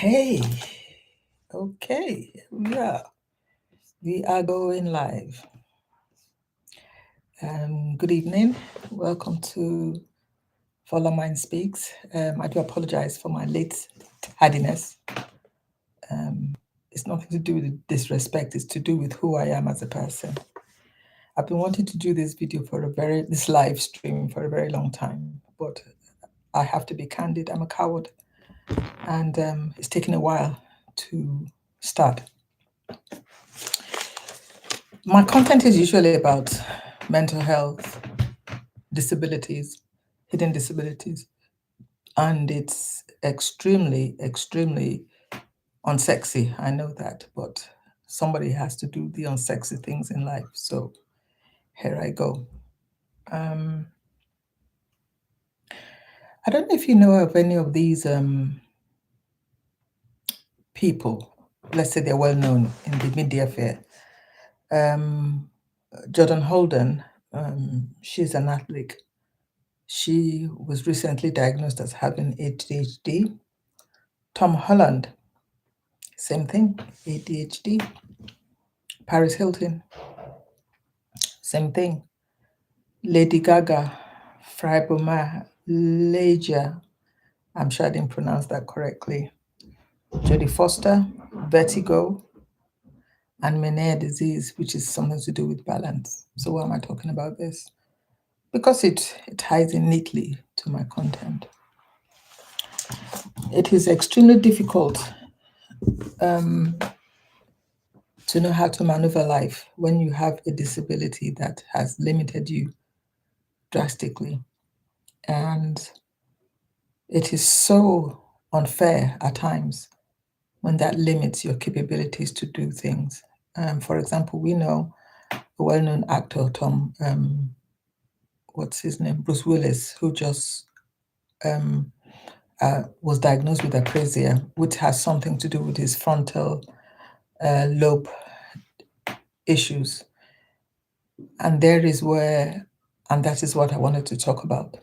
Okay, okay, we are going live. Good evening. Welcome to Follow Mind Speaks. I do apologize for my late tardiness. It's nothing to do with disrespect. It's to do with who I am as a person. I've been wanting to do this video this live stream for a very long time, but I have to be candid. I'm a coward, and it's taken a while to start. My content is usually about mental health, disabilities, hidden disabilities, and it's extremely, extremely unsexy. I know that, but somebody has to do the unsexy things in life. So here I go. I don't know if you know of any of these people. Let's say they're well known in the media fair. Jordan Holden, she's an athlete. She was recently diagnosed as having ADHD. Tom Holland, same thing, ADHD. Paris Hilton, same thing. Lady Gaga, fibromyalgia, I'm sure I didn't pronounce that correctly. Jodie Foster, vertigo, and Meniere disease, which is something to do with balance. So why am I talking about this? Because it ties in neatly to my content. It is extremely difficult to know how to maneuver life when you have a disability that has limited you drastically. And it is so unfair at times when that limits your capabilities to do things. For example, we know a well-known actor, Bruce Willis, who just was diagnosed with apraxia, which has something to do with his frontal lobe issues. And that is what I wanted to talk about.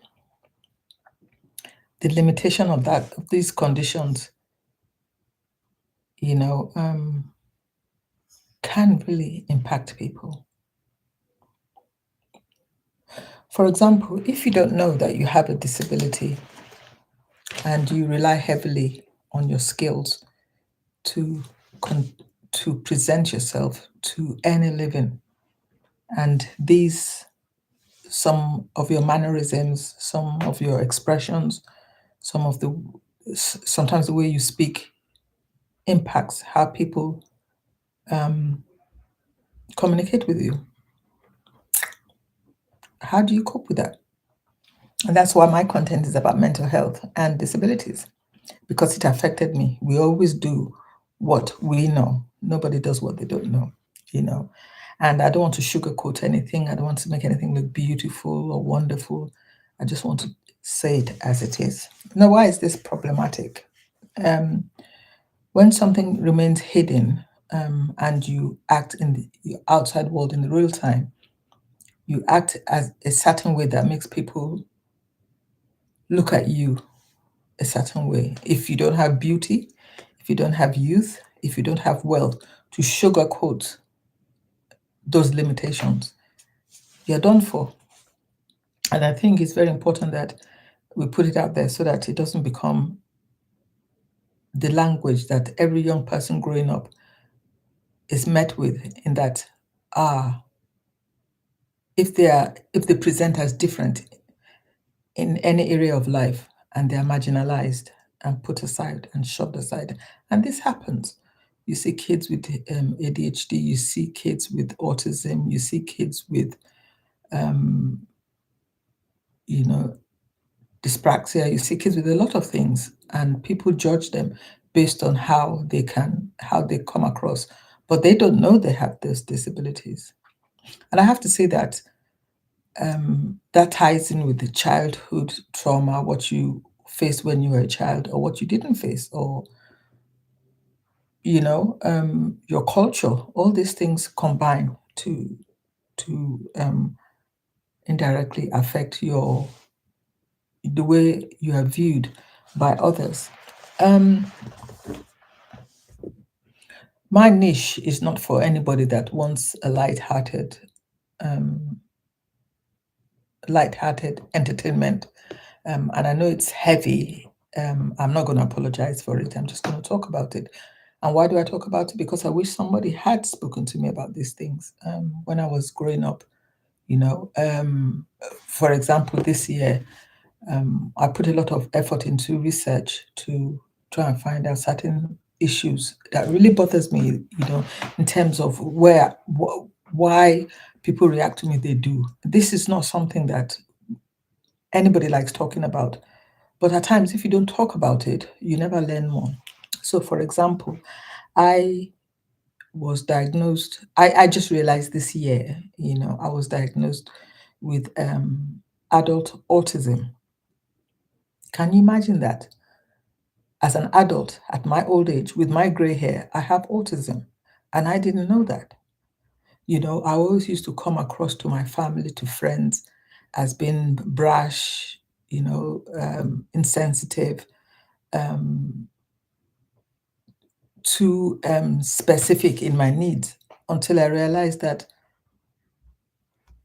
The limitation of these conditions, can really impact people. For example, if you don't know that you have a disability and you rely heavily on your skills to present yourself, to earn a living, and some of your mannerisms, some of your expressions, sometimes the way you speak impacts how people communicate with you. How do you cope with that? And that's why my content is about mental health and disabilities, because it affected me. We always do what we know. Nobody does what they don't know, And I don't want to sugarcoat anything. I don't want to make anything look beautiful or wonderful. I just want to say it as it is. Now, why is this problematic? When something remains hidden and you act in the outside world in the real time, you act as a certain way that makes people look at you a certain way. If you don't have beauty, if you don't have youth, if you don't have wealth to sugarcoat those limitations, you're done for. And I think it's very important that we put it out there so that it doesn't become the language that every young person growing up is met with, in that, if they present as different in any area of life and they're marginalized and put aside and shoved aside. And this happens. You see kids with ADHD, you see kids with autism, you see kids with, dyspraxia, you see kids with a lot of things, and people judge them based on how they come across, but they don't know they have those disabilities. And I have to say that that ties in with the childhood trauma, what you faced when you were a child, or what you didn't face, or your culture. All these things combine to indirectly affect the way you are viewed by others. My niche is not for anybody that wants a um, light-hearted entertainment. And I know it's heavy. I'm not going to apologize for it. I'm just going to talk about it. And why do I talk about it? Because I wish somebody had spoken to me about these things when I was growing up. You know, for example, this year, I put a lot of effort into research to try and find out certain issues that really bothers me, you know, in terms of why people react to me they do. This is not something that anybody likes talking about. But at times, if you don't talk about it, you never learn more. So, for example, I was diagnosed, I just realized this year, you know, I was diagnosed with adult autism. Can you imagine that? As an adult at my old age, with my gray hair, I have autism. And I didn't know that. You know, I always used to come across to my family, to friends, as being brash, you know, insensitive, um, too specific in my needs, until I realized that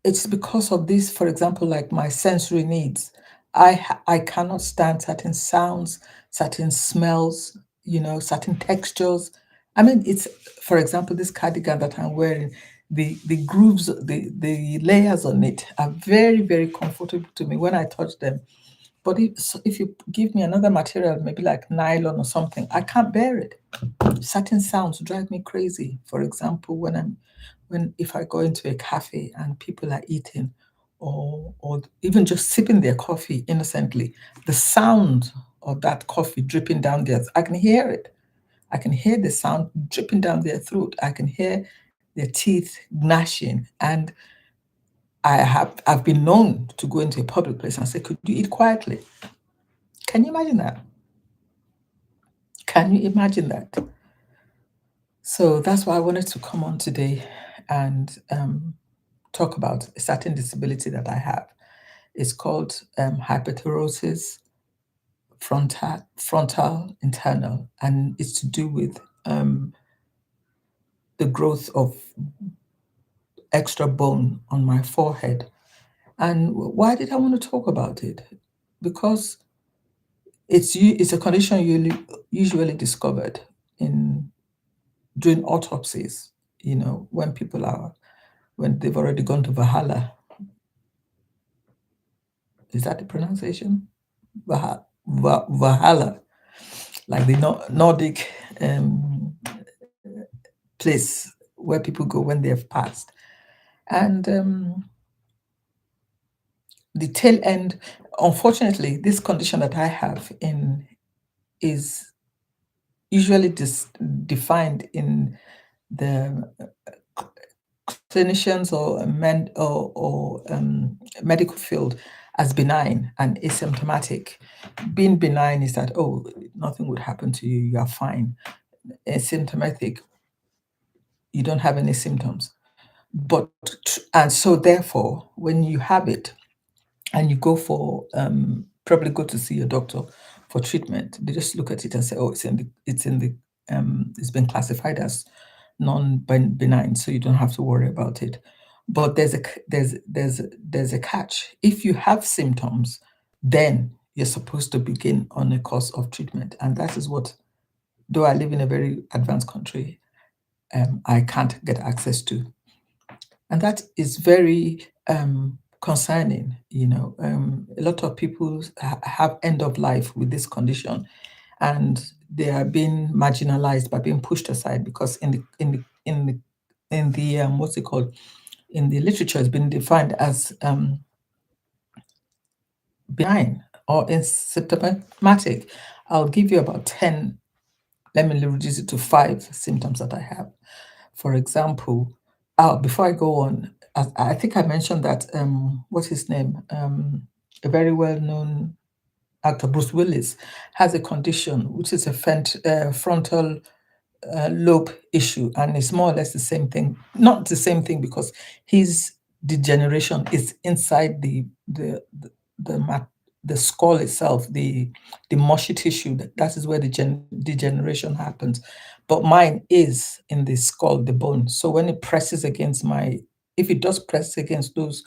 it's because of this, for example, like my sensory needs. I cannot stand certain sounds, certain smells, you know, certain textures. I mean, it's, for example, this cardigan that I'm wearing, the grooves, the layers on it are very, very comfortable to me when I touch them. But if you give me another material, maybe like nylon or something, I can't bear it. Certain sounds drive me crazy. For example, when if I go into a cafe and people are eating, or even just sipping their coffee innocently, the sound of that coffee dripping down their, I can hear it. I can hear the sound dripping down their throat. I can hear their teeth gnashing. And I've been known to go into a public place and say, "Could you eat quietly?" Can you imagine that? Can you imagine that? So that's why I wanted to come on today and talk about a certain disability that I have. It's called hyperostosis frontal internal, and it's to do with the growth of extra bone on my forehead. And why did I want to talk about it? Because it's a condition usually discovered in during autopsies. You know, when they've already gone to Valhalla. Is that the pronunciation? Valhalla, like the Nordic place where people go when they have passed. And the tail end, unfortunately, this condition that I have in is usually defined in the clinicians or medical field as benign and asymptomatic. Being benign is that, oh, nothing would happen to you, you are fine. Asymptomatic, you don't have any symptoms. But and so therefore, when you have it and you go for probably go to see your doctor for treatment, they just look at it and say, oh, it's been classified as non-benign, so you don't have to worry about it. But there's a catch. If you have symptoms, then you're supposed to begin on a course of treatment, and that is what, though I live in a very advanced country, I can't get access to. And that is very concerning. You know, a lot of people have end of life with this condition, and they are being marginalized by being pushed aside because in the what's it called, in the literature, it's been defined as benign or asymptomatic. I'll give you about 10. Let me reduce it to 5 symptoms that I have. For example, before I go on, I think I mentioned that what's his name? A very well-known actor, Bruce Willis, has a condition which is a frontal lobe issue, and it's more or less the same thing. Not the same thing because his degeneration is inside the skull itself, the mushy tissue. That is where the degeneration happens. but mine is in the skull, the bone. So when it presses against if it does press against those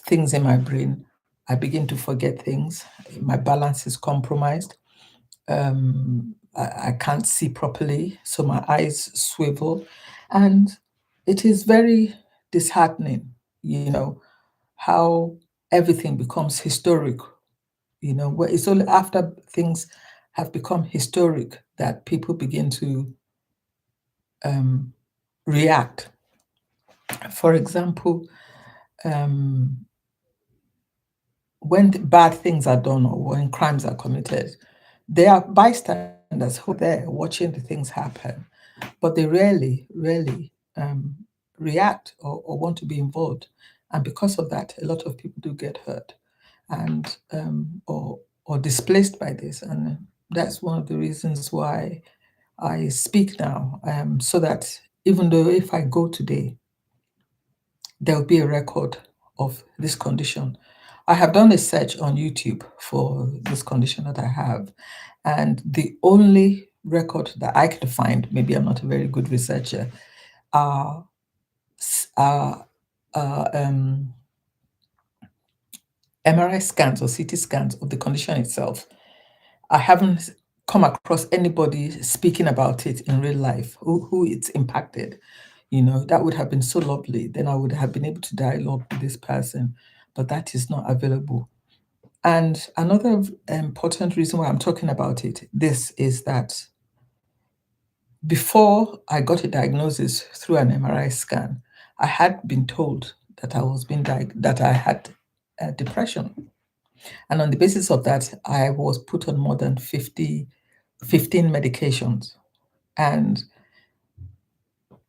things in my brain, I begin to forget things. My balance is compromised. I can't see properly, so my eyes swivel, and it is very disheartening, how everything becomes historic, where it's only after things have become historic that people begin to um, react. For example, um, when bad things are done or when crimes are committed, there are bystanders who are there watching the things happen, but they rarely react or want to be involved. And because of that, a lot of people do get hurt and or displaced by this. And that's one of the reasons why I speak now, so that even though if I go today, there will be a record of this condition. I have done a search on YouTube for this condition that I have, and the only record that I could find, maybe I'm not a very good researcher, are, are, are MRI scans or CT scans of the condition itself. I haven't come across anybody speaking about it in real life who it's impacted. That would have been so lovely. Then I would have been able to dialogue with this person, but that is not available. And another important reason why I'm talking about this is that before I got a diagnosis through an MRI scan, I had been told that that I had depression. And on the basis of that, I was put on more than 15 medications. And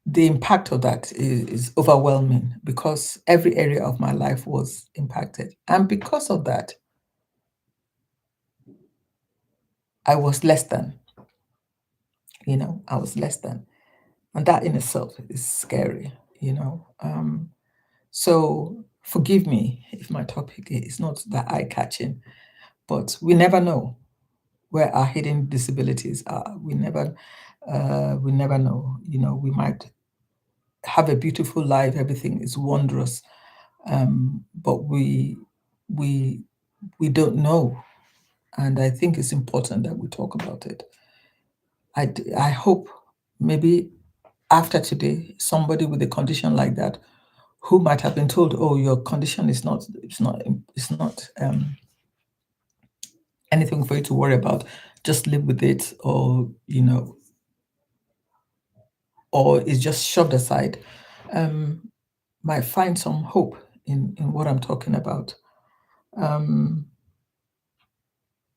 the impact of that is overwhelming because every area of my life was impacted. And because of that, I was less than, I was less than. And that in itself is scary, you know. So forgive me if my topic is not that eye catching, but we never know where our hidden disabilities are. We never know. We might have a beautiful life, everything is wondrous, but we we don't know, and I think it's important that we talk about it. I hope maybe after today, somebody with a condition like that, who might have been told, "Oh, your condition is not, it's not anything for you to worry about. Just live with it," or is just shoved aside, um, might find some hope in what I'm talking about. Um,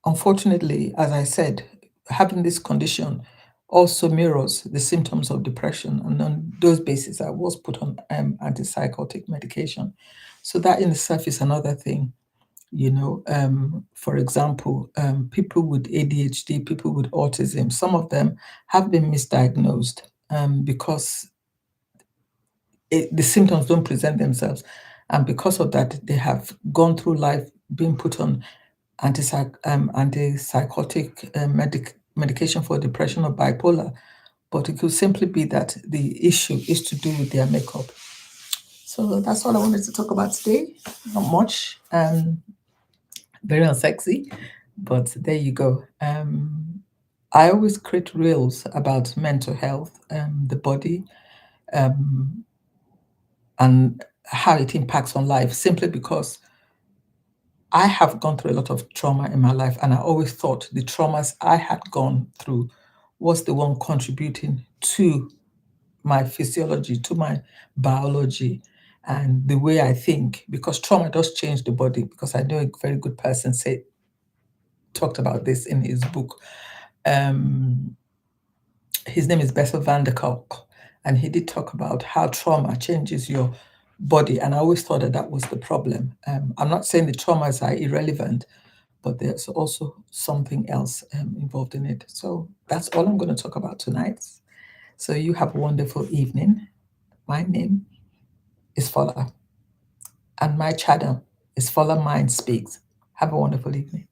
Unfortunately, as I said, having this condition also mirrors the symptoms of depression, and on those bases, I was put on antipsychotic medication. So that in itself is another thing. For example, people with ADHD, people with autism, some of them have been misdiagnosed because the symptoms don't present themselves. And because of that, they have gone through life being put on antipsychotic medication for depression or bipolar. But it could simply be that the issue is to do with their makeup. So that's all I wanted to talk about today. Not much, very unsexy, but there you go. I always create reels about mental health, the body, um, and how it impacts on life, simply because I have gone through a lot of trauma in my life, and I always thought the traumas I had gone through was the one contributing to my physiology, to my biology, and the way I think. Because trauma does change the body. Because I know a very good person talked about this in his book. Um, his name is Bessel van der Kolk, and he did talk about how trauma changes your body. And I always thought that that was the problem. I'm not saying the traumas are irrelevant, but there's also something else involved in it. So that's all I'm going to talk about tonight. So you have a wonderful evening. My name is Fola, and my channel is Fola Mind Speaks. Have a wonderful evening.